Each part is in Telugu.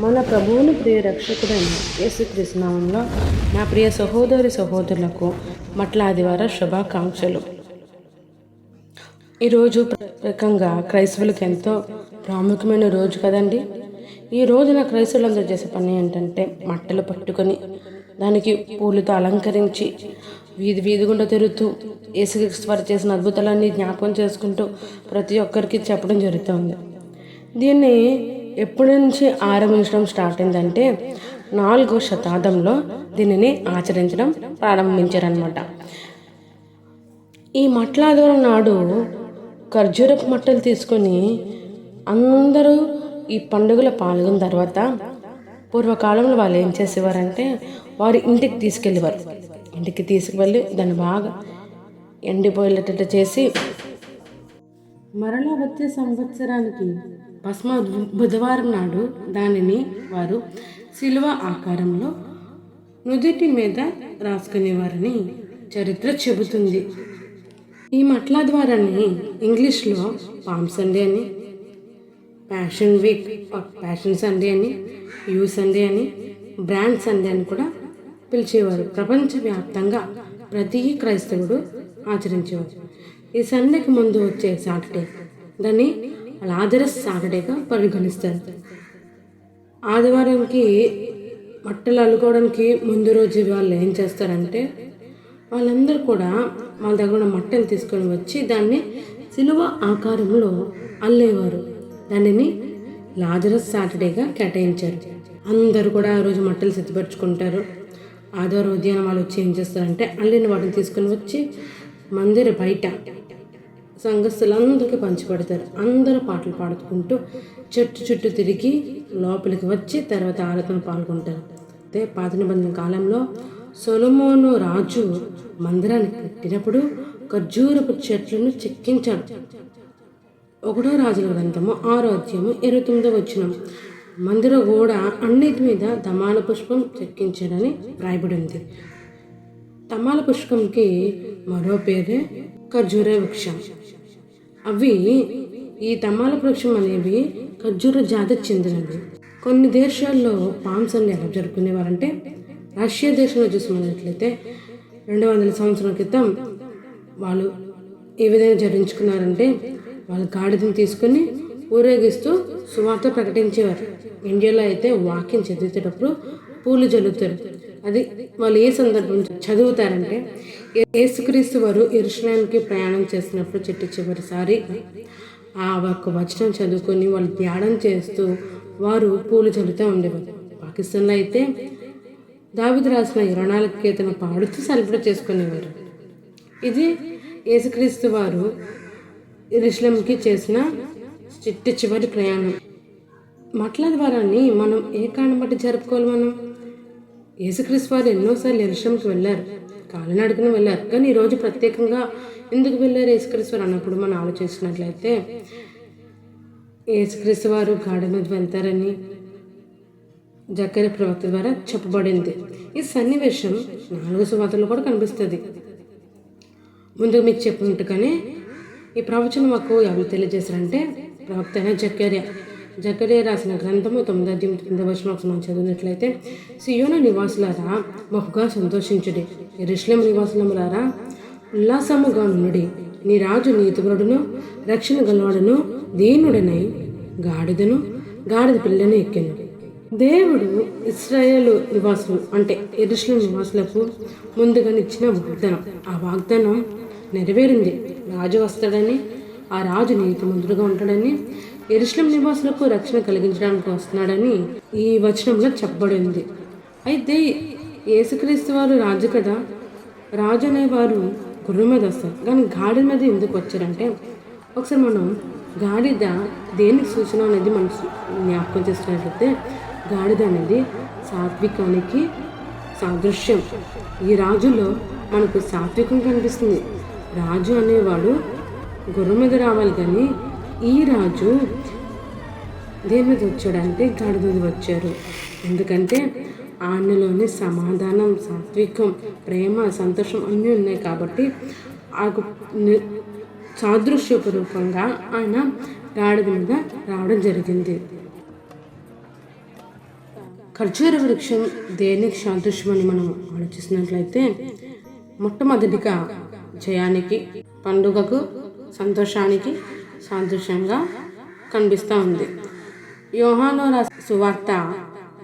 మన ప్రభువుని ప్రియ రక్షకుడైన యేసుక్రీస్తు నామములో నా ప్రియ సహోదరులకు మట్ల ఆదివార శుభాకాంక్షలు. ఈరోజు ప్రత్యేకంగా క్రైస్తవులకు ఎంతో ప్రాముఖ్యమైన రోజు కదండి. ఈ రోజున క్రైస్తవులందరూ చేసే పని ఏంటంటే మట్టలు పట్టుకొని దానికి పూలతో అలంకరించి వీధి గుండా తిరుగుతూ యేసుక్రీస్తు వారు చేసిన అద్భుతాలన్నీ జ్ఞాపకం చేసుకుంటూ ప్రతి ఒక్కరికి చెప్పడం జరుగుతుంది. దీన్ని ఎప్పటి నుంచి ఆరంభించడం స్టార్ట్ అయిందంటే 4వ శతాబ్దంలో దీనిని ఆచరించడం ప్రారంభించారనమాట. ఈ మట్ల ఆదివారం నాడు ఖర్జూరపు మట్టలు తీసుకొని అందరూ ఈ పండుగలో పాల్గొన్న తర్వాత పూర్వకాలంలో వాళ్ళు ఏం చేసేవారంటే వారి ఇంటికి తీసుకెళ్ళేవారు. ఇంటికి తీసుకువెళ్ళి దాన్ని బాగా ఎండిపోయేటట్టు చేసి మరలా వచ్చే సంవత్సరానికి భస్మ బుధవారం నాడు దానిని వారు శిలువ ఆకారంలో నుదిటి మీద రాసుకునేవారని చరిత్ర చెబుతుంది. ఈ మట్ల ద్వారాన్ని ఇంగ్లీష్లో పామ్ సండే అని, ప్యాషన్ వీక్ ప్యాషన్ సండే అని, యూ సండే అని, బ్రాండ్ సండే అని కూడా పిలిచేవారు. ప్రపంచవ్యాప్తంగా ప్రతి క్రైస్తవుడు ఆచరించేవారు. ఈ సండేకి ముందు వచ్చే సాటర్డే దాన్ని లాజరస్ సాటర్డేగా పరిగణిస్తారు. ఆదివారానికి మట్టలు అల్లుకోవడానికి ముందు రోజు వాళ్ళు ఏం చేస్తారంటే వాళ్ళందరూ కూడా వాళ్ళ దగ్గర మట్టలు తీసుకొని వచ్చి దాన్ని సిలువ ఆకారంలో అల్లేవారు. దానిని లాజరస్ సాటర్డేగా కేటాయించారు. అందరూ కూడా ఆ రోజు మట్టలు సిద్ధపరచుకుంటారు. ఆదివారం ఉదయాన్నే వాళ్ళు వచ్చి ఏం చేస్తారంటే అల్లిన వాటిని తీసుకొని వచ్చి మందిర బయట సంఘస్థులందరికీ పంచిపెడతారు. అందరూ పాటలు పాడుకుంటూ చుట్టూ తిరిగి లోపలికి వచ్చి తర్వాత ఆరాధన పాల్గొంటారు. అయితే పాత నిబంధన కాలంలో సొలొమోను రాజు మందిరాన్ని కట్టినప్పుడు ఖర్జూరపు చెట్లను చెక్కించాడు. 1వ రాజుల గ్రంథము 6వ అధ్యాయము 29వ వచనం. మందిర గోడ అన్నిటి మీద తమాల పుష్పం చెక్కించాడని రాయబడింది. తమాల పుష్పంకి మరో పేరే ఖర్జూర వృక్షం. ఈ తమాల వృక్షం అనేవి ఖర్జూర జాతికి చెందినవి. కొన్ని దేశాల్లో పామ్ సండే ఎలా జరుపుకునేవారంటే రష్యా దేశంలో చూసుకున్నట్లయితే 200 సంవత్సరాల క్రితం వాళ్ళు ఏ విధంగా జరించుకున్నారంటే వాళ్ళు గాడిదని తీసుకుని ఊరేగిస్తూ సువార్త ప్రకటించేవారు. ఇండియాలో అయితే వాక్యం చదివేటప్పుడు పూలు జల్లుతారు. అది వాళ్ళు ఏ సందర్భం చదువుతారంటే యేసుక్రీస్తు వారు యెరూషలేముకి ప్రయాణం చేసినప్పుడు చివరిసారి ఆ ఒక్క వచనం చదువుకొని వాళ్ళు ధ్యానం చేస్తూ వారు పూలు చల్లుతూ ఉండేవారు. పాకిస్తాన్లో అయితే దావీదు రాసిన 24 కీర్తన పాడుతూ సెలబ్రేట్ చేసుకునేవారు. ఇది యేసుక్రీస్తు వారు యెరూషలేముకి చేసిన చివరి ప్రయాణం. మట్ల ద్వారాన్ని మనం ఏ కారణం బట్టి జరుపుకోవాలి? మనం యేసుక్రీస్తు వారు ఎన్నోసార్లు యెరూషలేముకి వెళ్ళారు, కాలినడకన వెళ్ళారు. కానీ ఈరోజు ప్రత్యేకంగా ఎందుకు వెళ్ళారు యేసుక్రీస్తు వారు అన్నప్పుడు మనం ఆలోచించినట్లయితే యేసుక్రీస్తు వారు గాడి మీద వెళ్తారని జకర్యా ప్రవక్త ద్వారా చెప్పబడింది. ఈ సన్నివేశం 4 సువార్తల్లో కూడా కనిపిస్తుంది. ముందుగా మీకు చెప్పినట్టుగానే ఈ ప్రవచనం మాకు ఎవరు తెలియజేశారంటే ప్రవక్త అయిన జకర్యా రాసిన గ్రంథము 9వ అధ్యాయం 9వ వచనం మనం చదివినట్లయితే, సియోను నివాసులారా బహుగా సంతోషించుడి, యెరూషలేము నివాసులములారా ఉల్లాసముగా నుండుడి. నీ రాజు నీతిపరుడును రక్షణ గలవాడును దీనుడనై గాడిద పిల్లను ఎక్కెను. దేవుడు ఇశ్రాయేలు నివాసులు అంటే యెరూషలేము నివాసులకు ముందుగానిచ్చిన వాగ్దానం, ఆ వాగ్దానం నెరవేరింది. రాజు వస్తాడని, ఆ రాజు నీతిమంతుడుగా ఉంటాడని, యెరూషలేము నివాసులకు రక్షణ కలిగించడానికి వస్తున్నాడని ఈ వచనంలో చెప్పబడింది. అయితే యేసుక్రీస్తు వారు రాజు కదా, రాజు అనేవారు గుర్రం మీద వస్తారు. కానీ గాడిద మీద ఎందుకు వచ్చారంటే ఒకసారి మనం గాడిద దేనికి సూచన అనేది మనం జ్ఞాపకం చేసుకున్నట్లయితే గాడిద అనేది సాత్వికానికి సాదృశ్యం. ఈ రాజులో మనకు సాత్వికం కనిపిస్తుంది. రాజు అనేవాడు గుర్రం మీద రావాలి, కానీ ఈ రాజు దేని మీద వచ్చాడంటే గాడిద మీద వచ్చారు. ఎందుకంటే ఆయనలోని సమాధానం, సాత్వికం, ప్రేమ, సంతోషం అన్నీ ఉన్నాయి కాబట్టి ఆ సాదృశ్యపూర్వకంగా ఆయన గాడిద మీద రావడం జరిగింది. ఖర్జూర వృక్షం దేనికి సాదృశ్యమని మనం ఆలోచిస్తున్నట్లయితే మొట్టమొదటిగా జయానికి, పండుగకు, సంతోషానికి సాదృశ్యంగా కనిపిస్తూ ఉంది. యోహాను రాసిన సువార్త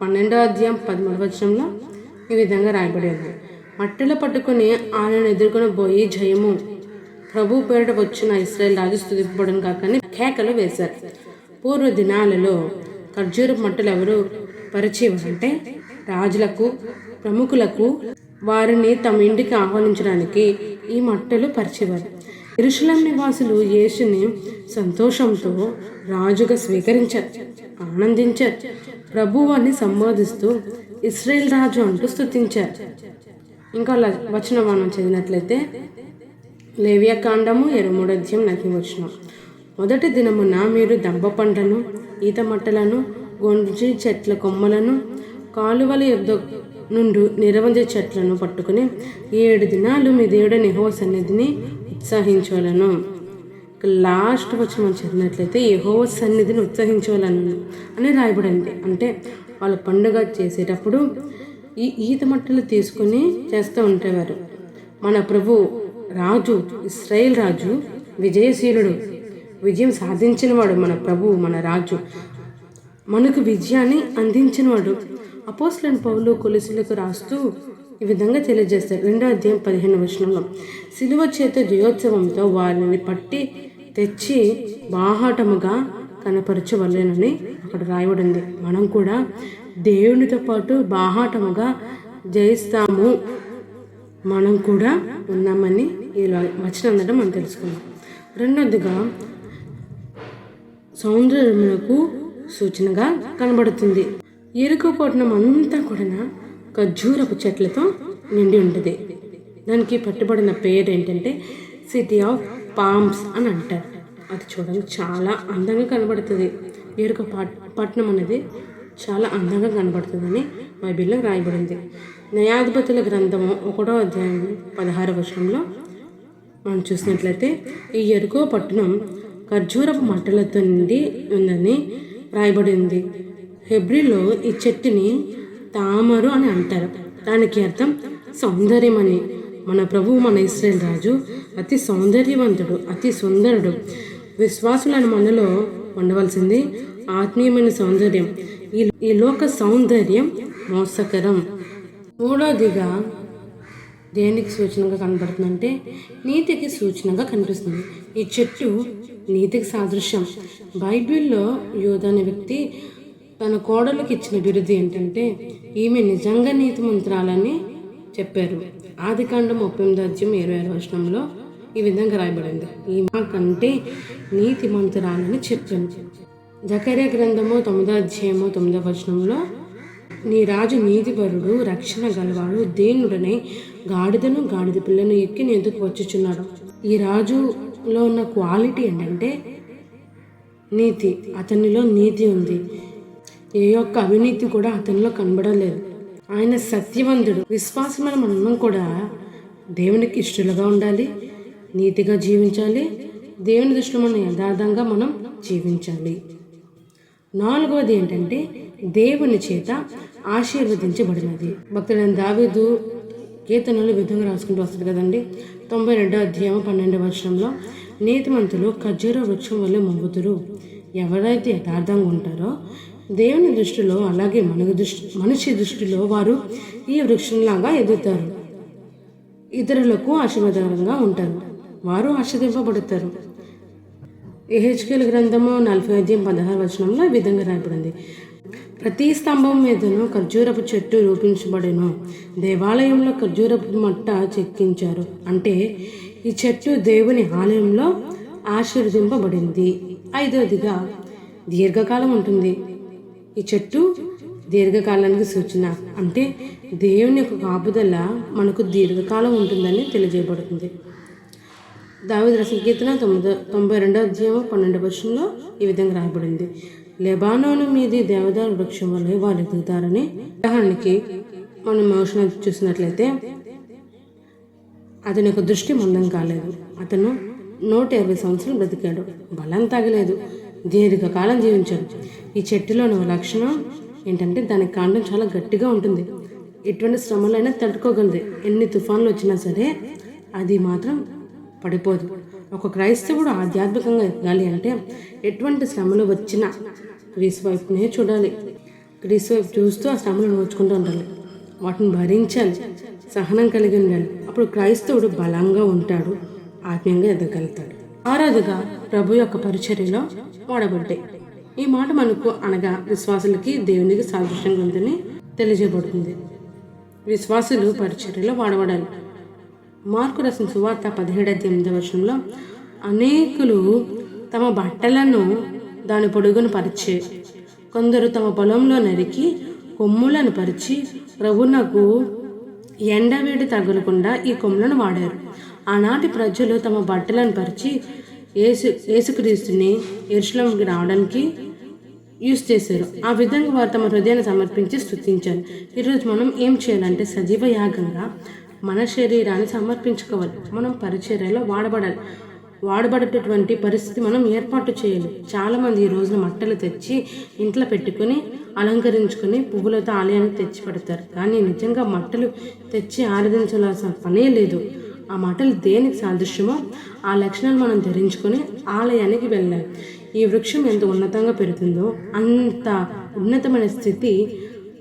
12వ అధ్యాయం 13వ వచనంలో ఈ విధంగా రాయబడి ఉంది. మట్టెలు పట్టుకుని ఆయనను ఎదుర్కొని పోయి జయము, ప్రభు పేరిట వచ్చిన ఇశ్రాయేలు రాజు స్తుతింపబడును కాకని కేకలు వేశారు. పూర్వ దినాలలో ఖర్జూరపు మట్టలు ఎవరు పరిచేవారంటే రాజులకు, ప్రముఖులకు వారిని తమ ఇంటికి ఆహ్వానించడానికి ఈ మట్టలు పరిచేవారు. యెరూషలేము నివాసులు యేసుని సంతోషంతో రాజుగా స్వీకరించారు, ఆనందించారు. ప్రభువుని సంబోధిస్తూ ఇశ్రాయేలు రాజు అంటూ స్తుతించారు. ఇంకా వచనం మనం చదివినట్లయితే లేవియాకాండము 23వ అధ్యాయం 4వ వచనం. మొదటి దినమున మీరు దంబ పండ్లను, ఈత మట్టలను, గొంజి చెట్ల కొమ్మలను, కాలువల యొద్ద నుండి నిరవంజి చెట్లను పట్టుకుని 7 దినాలు మీ దేవుడైన యెహోవా సన్నిధిని ఉత్సాహించవలను. లాస్ట్ వచనం చదివినట్లయితే యెహోవా సన్నిధిని ఉత్సాహించవలను అని రాయబడింది. అంటే వాళ్ళ పండుగ చేసేటప్పుడు ఈ ఈత మట్టలు తీసుకొని చేస్తూ ఉండేవారు. మన ప్రభు రాజు, ఇశ్రాయేల్ రాజు విజయశీలుడు, విజయం సాధించినవాడు. మన ప్రభు, మన రాజు మనకు విజయాన్ని అందించినవాడు. అపోస్తలుడైన పౌలు కొలొస్సీయులకు రాస్తూ ఈ విధంగా తెలియజేస్తాడు. 2వ అధ్యాయం 15వ వచనంలో సిలువ చేత జయోత్సవంతో వారిని పట్టి తెచ్చి బాహాటముగా కనపరచవలెనని అక్కడ రాయబడింది. మనం కూడా దేవునితో పాటు బాహాటముగా జయిస్తాము, మనం కూడా ఉన్నామని ఈ వచనం అందడం మనం తెలుసుకున్నాం. రెండవదిగా సౌందర్యమునకు సూచనగా కనబడుతుంది. ఎరుకో పట్టణం అంతా కూడా ఖర్జూరపు చెట్లతో నిండి ఉంటుంది. దానికి పట్టుబడిన పేరు ఏంటంటే సిటీ ఆఫ్ పామ్స్ అని అంటారు. అది చూడడానికి చాలా అందంగా కనబడుతుంది. ఎరుకో పట్టణం అనేది చాలా అందంగా కనబడుతుందని బైబిల్లో రాయబడింది. న్యాయాధిపతుల గ్రంథము 1వ అధ్యాయం 16వ వచనంలో మనం చూసినట్లయితే ఈ ఎరుకో పట్టణం ఖర్జూరపు మట్టలతో నిండి ఉందని రాయబడింది. హెబ్రీలో ఈ చెట్టుని తామరు అని అంటారు. దానికి అర్థం సౌందర్యం అని. మన ప్రభువు, మన ఇశ్రాయేలు రాజు అతి సౌందర్యవంతుడు, అతి సుందరుడు. విశ్వాసులను మనలో ఉండవలసింది ఆత్మీయమైన సౌందర్యం. ఈ లోక సౌందర్యం మోసకరం. మూడవదిగా దేనికి సూచనగా కనబడుతుందంటే నీతికి సూచనగా కనిపిస్తుంది. ఈ చెట్టు నీతికి సాదృశ్యం. బైబిల్లో యోధ అనే వ్యక్తి తన కోడలకు ఇచ్చిన బిరుదు ఏంటంటే ఈమె నిజంగా నీతిమంతురాలని చెప్పారు. ఆదికాండం 38వ అధ్యాయం 26వ వచనంలో ఈ విధంగా రాయబడింది. ఈమె కంటే నీతిమంతురాలని చెప్పాను. జకర్యా గ్రంథము 9వ అధ్యాయము 9వ వచనంలో నీ రాజు నీతిపరుడు, రక్షణ గలవాడు, దీనుడనే గాడిదను గాడిద పిల్లను ఎక్కి నీ ఎదుకు వచ్చుచున్నాడు. ఈ రాజులో ఉన్న క్వాలిటీ ఏంటంటే నీతి. అతనిలో నీతి ఉంది. ఏ యొక్క అవినీతి కూడా అతనిలో కనబడలేదు. ఆయన సత్యవంతుడు. విశ్వాసమైన మనం కూడా దేవునికి ఇష్టలుగా ఉండాలి, నీతిగా జీవించాలి, దేవుని దృష్టిలో మనం యథార్థంగా మనం జీవించాలి. నాలుగవది ఏంటంటే దేవుని చేత ఆశీర్వదించబడినది. భక్తుడైన దావీదు కీర్తనలు విధంగా రాసుకుంటూ వస్తుంది కదండి. 92వ అధ్యాయం 12వ వచనంలో నీతిమంతులు ఖర్జూర వృక్షం వల్ల మొంగుతురు. ఎవరైతే యథార్థంగా ఉంటారో దేవుని దృష్టిలో, అలాగే మనిషి దృష్టిలో వారు ఈ వృక్షంలాగా ఎదుగుతారు. ఇతరులకు ఆశీర్వాదకరంగా ఉంటారు, వారు ఆశీర్వదింపబడతారు. యెహెజ్కేలు గ్రంథము 40వ అధ్యాయం 16వ వచనంలో ఈ విధంగా రాయబడింది. ప్రతి స్తంభం మీదను ఖర్జూరపు చెట్టు రూపించబడెను. దేవాలయంలో ఖర్జూరపు మట్ట చెక్కించారు. అంటే ఈ చెట్టు దేవుని ఆలయంలో ఆశీర్వదింపబడింది. ఐదవదిగా దీర్ఘకాలం ఉంటుంది. ఈ చెట్టు దీర్ఘకాలానికి సూచన. అంటే దేవుని యొక్క కాపుదల మనకు దీర్ఘకాలం ఉంటుందని తెలియజేయబడుతుంది. దావీదు రాసిన కీర్తన 92వ అధ్యాయం 12వ వచనంలో ఈ విధంగా రాయబడింది. లెబానోను మీది దేవదారు వృక్షం వల్ల వారు ఎదుగుతారని. ఉదాహరణకి మనం మోషన్ చూసినట్లయితే అతని యొక్క దృష్టి మందం కాలేదు. అతను 120 సంవత్సరాలు బ్రతికాడు. బలం తగలేదు, దీర్ఘకాలం జీవించాడు. ఈ చెట్టులోని లక్షణం ఏంటంటే దాని కాండం చాలా గట్టిగా ఉంటుంది, ఎటువంటి శ్రమలైనా తట్టుకోగలదు. ఎన్ని తుఫాన్లు వచ్చినా సరే అది మాత్రం పడిపోదు. ఒక క్రైస్తవుడు ఆధ్యాత్మికంగా ఎదగాలి అంటే ఎటువంటి శ్రమలు వచ్చినా క్రీస్తు వైపునే చూడాలి. క్రీస్తు వైపు చూస్తూ ఆ శ్రమలు నోచుకుంటూ ఉండాలి, వాటిని భరించాలి, సహనం కలిగి ఉండాలి. అప్పుడు క్రైస్తవుడు బలంగా ఉంటాడు, ఆత్మీయంగా ఎదగలుగుతాడు. ఆరాధగా ప్రభు యొక్క పరిచర్యలో వాడబడ్డాయి. ఈ మాట మనకు అనగా విశ్వాసులకి దేవునికి సాదృశ్యంగా ఉందని తెలియజేయబడుతుంది. విశ్వాసులు పరిచర్యలో వాడబడాలి. మార్కు రాసిన సువార్త 17:8 అనేకులు తమ బట్టలను దాని పొడుగును పరిచే, కొందరు తమ పొలంలో నరికి కొమ్ములను పరిచి ప్రభునకు ఎండవేడి తగలకుండా ఈ కొమ్ములను వాడారు. ఆనాటి ప్రజలు తమ బట్టలను పరిచి యేసుక్రీస్తుని యెరూషలేముకి రావడానికి యూజ్ చేశారు. ఆ విధంగా వారు తమ హృదయాన్ని సమర్పించి స్తుతించారు. ఈరోజు మనం ఏం చేయాలంటే సజీవ యాగంగా మన శరీరాన్ని సమర్పించుకోవాలి. మనం పరిచర్యలో వాడబడేటటువంటి పరిస్థితి మనం ఏర్పాటు చేయాలి. చాలామంది ఈ రోజున మట్టలు తెచ్చి ఇంట్లో పెట్టుకుని అలంకరించుకొని పువ్వులతో ఆలయానికి తెచ్చి పెడతారు. కానీ నిజంగా మట్టలు తెచ్చి ఆరాధించాల్సిన పనే లేదు. ఆ మట్టలు దేనికి సాదృశ్యమో ఆ లక్షణాలు మనం ధరించుకొని ఆలయానికి వెళ్ళాలి. ఈ వృక్షం ఎంత ఉన్నతంగా పెరుగుతుందో అంత ఉన్నతమైన స్థితి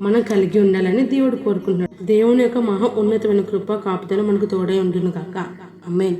మనం కలిగి ఉండాలని దేవుడు కోరుకుంటున్నాడు. దేవుని యొక్క మహా ఉన్నతమైన కృప కాపుదల మనకు తోడై ఉండును గాక. ఆమేన్.